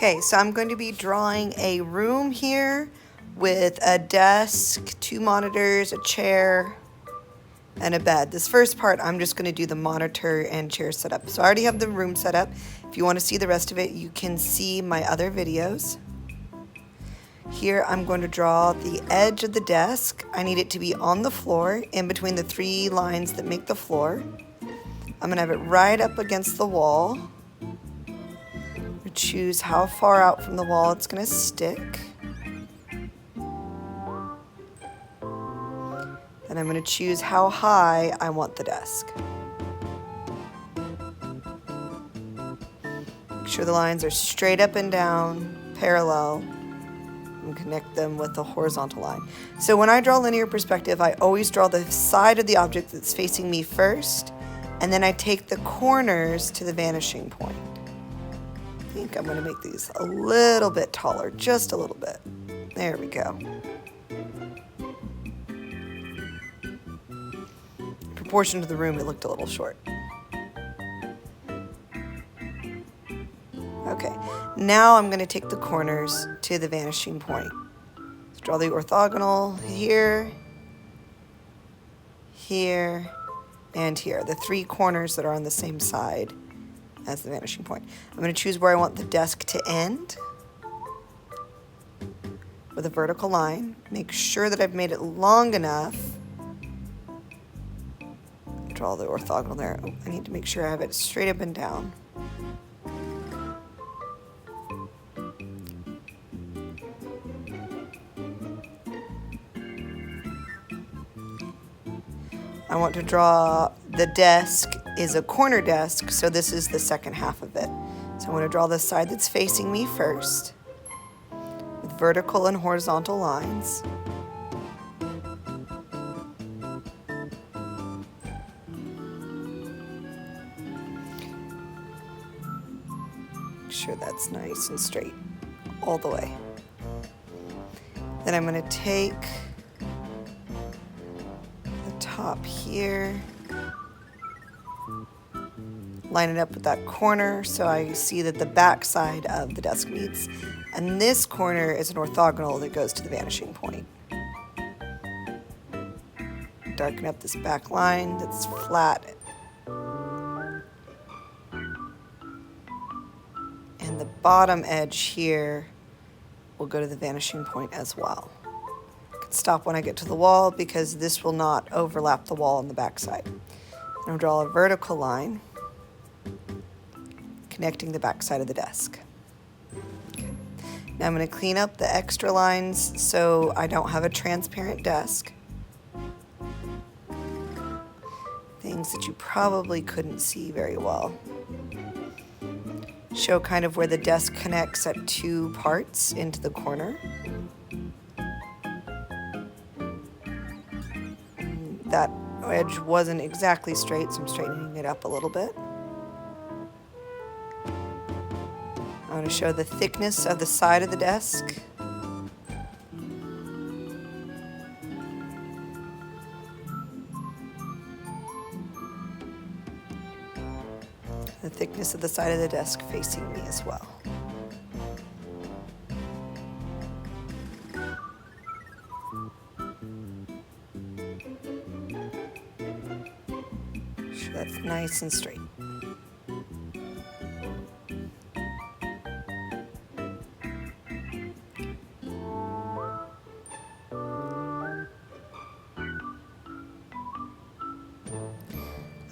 Okay, so I'm going to be drawing a room here with a desk, 2 monitors, a chair, and a bed. This first part, I'm just going to do the monitor and chair setup. So I already have the room set up. If you want to see the rest of it, you can see my other videos. Here I'm going to draw the edge of the desk. I need it to be on the floor, in between the 3 lines that make the floor. I'm going to have it right up against the wall. Choose how far out from the wall it's going to stick. And I'm going to choose how high I want the desk. Make sure the lines are straight up and down, parallel, and connect them with the horizontal line. So when I draw linear perspective, I always draw the side of the object that's facing me first, and then I take the corners to the vanishing point. I think I'm going to make these a little bit taller, just a little bit. There we go. In proportion to the room, it looked a little short. Okay, now I'm going to take the corners to the vanishing point. Let's draw the orthogonal here, here, and here. The 3 corners that are on the same side as the vanishing point. I'm going to choose where I want the desk to end with a vertical line. Make sure that I've made it long enough. Draw the orthogonal there. Oh, I need to make sure I have it straight up and down. I want to draw the desk is a corner desk, so this is the second half of it. So I'm going to draw the side that's facing me first with vertical and horizontal lines. Make sure that's nice and straight all the way. Then I'm going to take top here, line it up with that corner so I see that the back side of the desk meets, and this corner is an orthogonal that goes to the vanishing point. Darken up this back line that's flat, and the bottom edge here will go to the vanishing point as well. Stop when I get to the wall because this will not overlap the wall on the back side. I'll draw a vertical line connecting the back side of the desk. Okay. Now I'm going to clean up the extra lines so I don't have a transparent desk. Things that you probably couldn't see very well. Show kind of where the desk connects at 2 parts into the corner. That edge wasn't exactly straight, so I'm straightening it up a little bit. I want to show the thickness of the side of the desk. The thickness of the side of the desk facing me as well. That's nice and straight.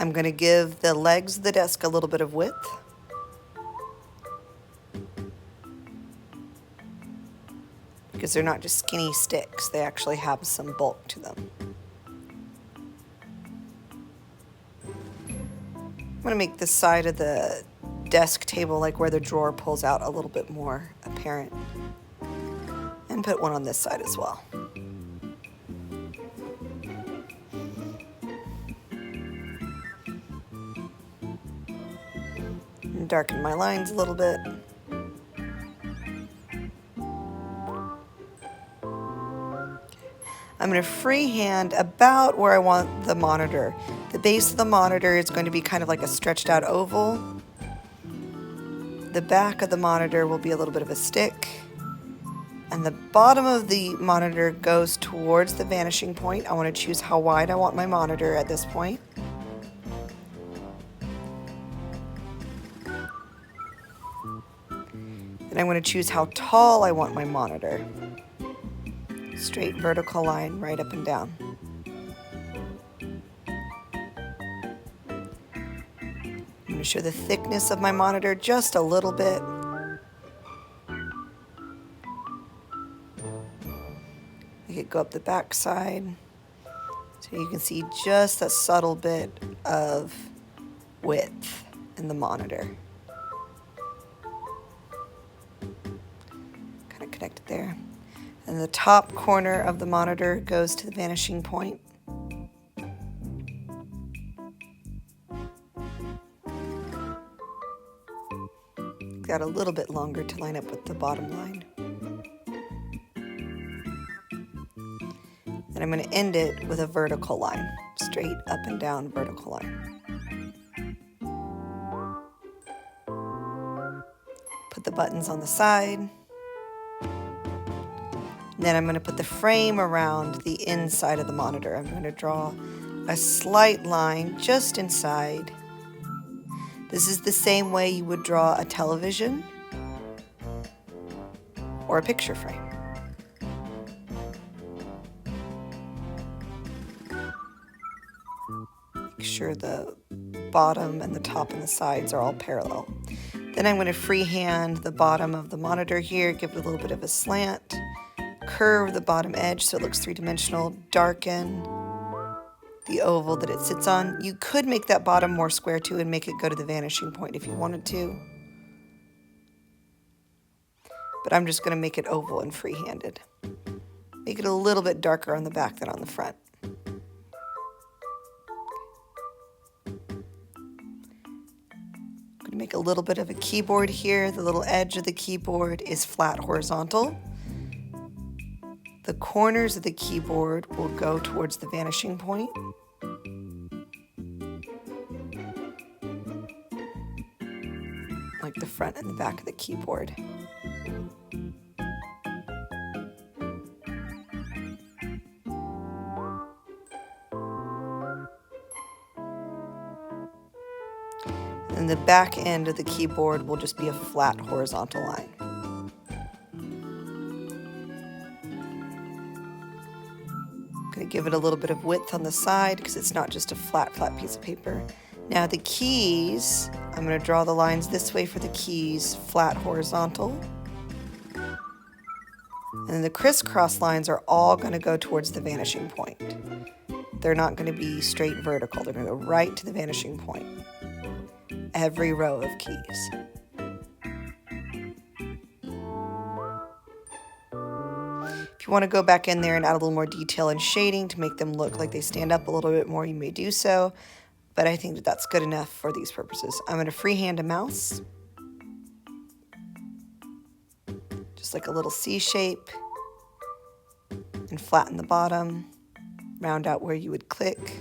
I'm going to give the legs of the desk a little bit of width. Because they're not just skinny sticks, they actually have some bulk to them. I'm going to make the side of the desk table, like where the drawer pulls out, a little bit more apparent. And put one on this side as well. And darken my lines a little bit. I'm going to freehand about where I want the monitor. The base of the monitor is going to be kind of like a stretched out oval. The back of the monitor will be a little bit of a stick. And the bottom of the monitor goes towards the vanishing point. I want to choose how wide I want my monitor at this point. And I'm going to choose how tall I want my monitor. Straight vertical line right up and down. I'm going to show the thickness of my monitor just a little bit. Make it go up the back side so you can see just a subtle bit of width in the monitor. Kind of connected there. And the top corner of the monitor goes to the vanishing point. Got a little bit longer to line up with the bottom line. And I'm going to end it with a vertical line, straight up and down vertical line. Put the buttons on the side. And then I'm going to put the frame around the inside of the monitor. I'm going to draw a slight line just inside. This is the same way you would draw a television or a picture frame. Make sure the bottom and the top and the sides are all parallel. Then I'm going to freehand the bottom of the monitor here, give it a little bit of a slant, curve the bottom edge so it looks three-dimensional, darken the oval that it sits on. You could make that bottom more square too and make it go to the vanishing point if you wanted to. But I'm just going to make it oval and free-handed. Make it a little bit darker on the back than on the front. I'm going to make a little bit of a keyboard here. The little edge of the keyboard is flat horizontal. The corners of the keyboard will go towards the vanishing point. Like the front and the back of the keyboard. And the back end of the keyboard will just be a flat horizontal line. Going to give it a little bit of width on the side because it's not just a flat piece of paper. Now the keys, I'm going to draw the lines this way for the keys, flat horizontal. And the crisscross lines are all going to go towards the vanishing point. They're not going to be straight vertical. They're going to go right to the vanishing point. Every row of keys. If you want to go back in there and add a little more detail and shading to make them look like they stand up a little bit more, you may do so. But I think that that's good enough for these purposes. I'm going to freehand a mouse. Just like a little C shape. And flatten the bottom. Round out where you would click.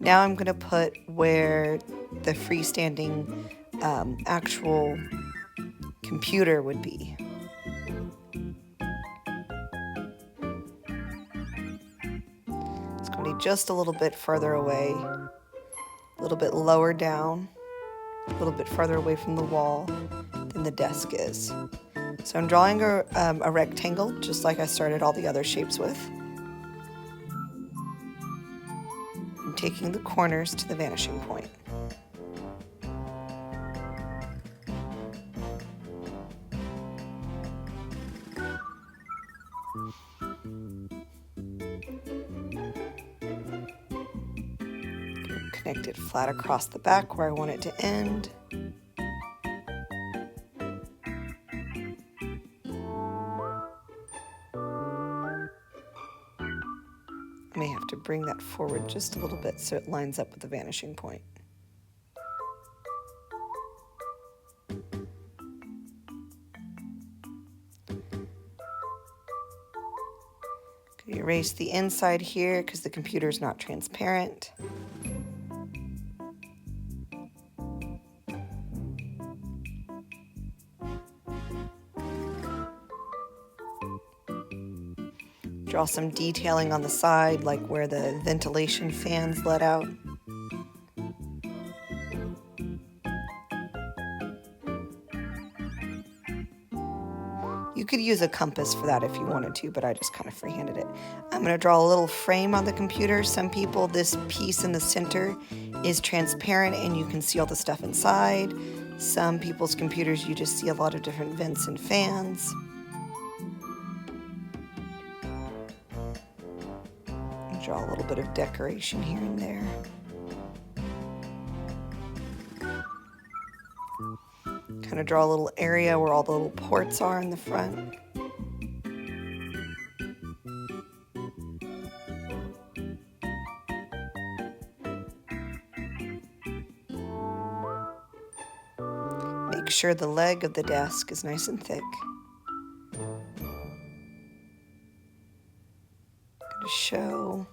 Now I'm going to put where the freestanding actual computer would be. It's going to be just a little bit further away, a little bit lower down, a little bit farther away from the wall than the desk is. So I'm drawing a rectangle, just like I started all the other shapes with. I'm taking the corners to the vanishing point. Connect it flat across the back where I want it to end. I may have to bring that forward just a little bit so it lines up with the vanishing point. erase the inside here because the computer is not transparent. Draw some detailing on the side, like where the ventilation fans let out. You could use a compass for that if you wanted to, but I just kind of freehanded it. I'm going to draw a little frame on the computer. Some people, this piece in the center is transparent and you can see all the stuff inside. Some people's computers, you just see a lot of different vents and fans. Draw a little bit of decoration here and there. Kind of draw a little area where all the little ports are in the front. Make sure the leg of the desk is nice and thick. Going to show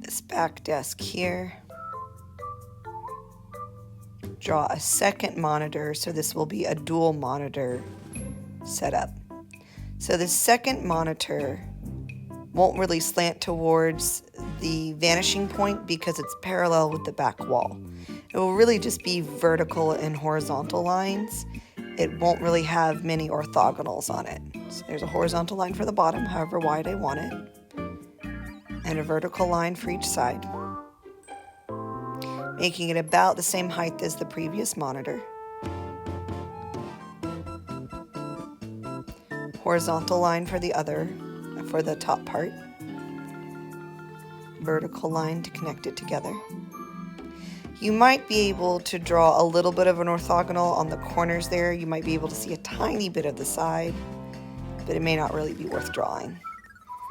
this back desk here. Draw a second monitor, so this will be a dual monitor setup. So the second monitor won't really slant towards the vanishing point because it's parallel with the back wall. It will really just be vertical and horizontal lines. It won't really have many orthogonals on it. So there's a horizontal line for the bottom, however wide I want it, and a vertical line for each side, making it about the same height as the previous monitor. Horizontal line for the top part. Vertical line to connect it together. You might be able to draw a little bit of an orthogonal on the corners there. You might be able to see a tiny bit of the side, but it may not really be worth drawing.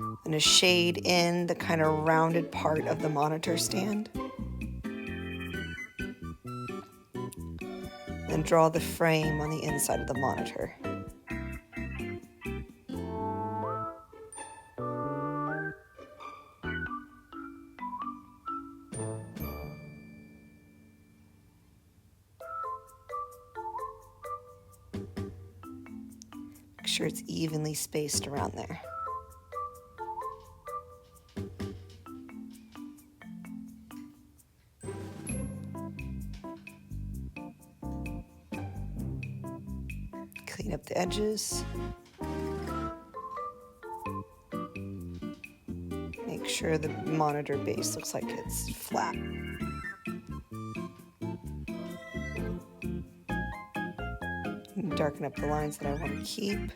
I'm going to shade in the kind of rounded part of the monitor stand. Then draw the frame on the inside of the monitor. Make sure it's evenly spaced around there. Clean up the edges. Make sure the monitor base looks like it's flat. Darken up the lines that I want to keep.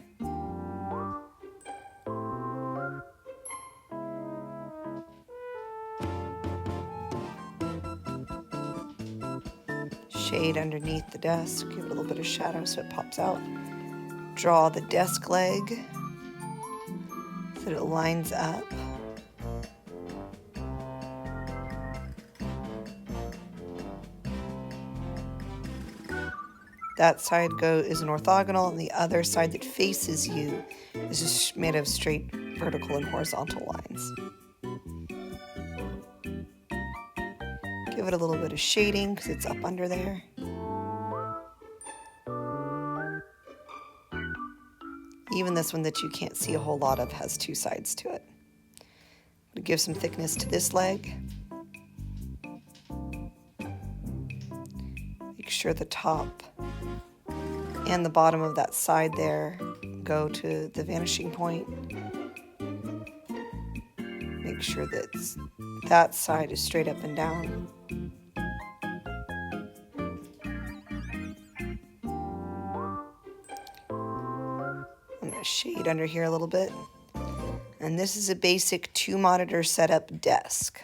Shade underneath the desk, give it a little bit of shadow so it pops out. Draw the desk leg so that it lines up. That side is an orthogonal, and the other side that faces you is just made of straight vertical and horizontal lines. Give it a little bit of shading because it's up under there. Even this one that you can't see a whole lot of has two sides to it. I'm going to give some thickness to this leg. Make sure the top and the bottom of that side there go to the vanishing point. Make sure that side is straight up and down. I'm going to shade under here a little bit. And this is a basic 2-monitor setup desk.